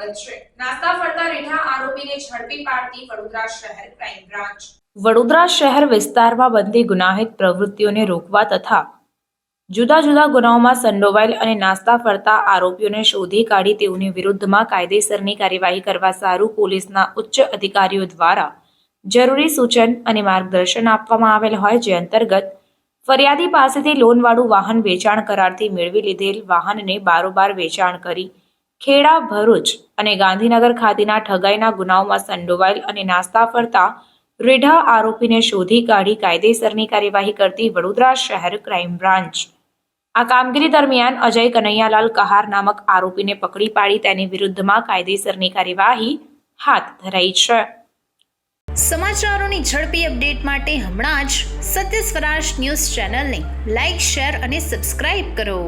સ્વાગત છે। નાસ્તા ફરતા રેઢા આરોપીને ઝડપી પાડતી વડોદરા શહેર ક્રાઇમ બ્રાન્ચ। વડોદરા શહેર વિસ્તારમાં બનતી ગુનાહિત પ્રવૃત્તિઓને રોકવા તથા જુદા જુદા ગુનાઓમાં સંડોવાયેલ અને નાસ્તા ફરતા આરોપીઓને શોધી કાઢી તેઓની વિરુદ્ધમાં કાયદેસરની કાર્યવાહી કરવા સારું પોલીસના ઉચ્ચ અધિકારીઓ દ્વારા જરૂરી સૂચન અને માર્ગદર્શન આપવામાં આવેલ હોય, જે અંતર્ગત ફરિયાદી પાસેથી લોનવાળું વાહન વેચાણ કરારથી મેળવી લીધેલ વાહનને બારોબાર વેચાણ કરી ખેડા, ભરૂચ અને ગાંધીનગર ખાતેના ઠગાઈના ગુનાઓમાં સંડોવાયેલ અને નાસ્તા ફરતા રેઢા આરોપીને શોધી કાઢી કાયદેસરની કાર્યવાહી કરતી વડોદરા શહેર ક્રાઇમ બ્રાન્ચ આ કામગીરી દરમિયાન અજય કનૈયાલાલ કહાર નામક આરોપીને પકડી પાડી તેની વિરુદ્ધમાં કાયદેસરની કાર્યવાહી હાથ ધરાઈ છે। સમાચારોની ઝડપી અપડેટ માટે હમણાં જ સત્ય સ્વરાજ ન્યૂઝ ચેનલને લાઇક, શેર અને સબસ્ક્રાઇબ કરો।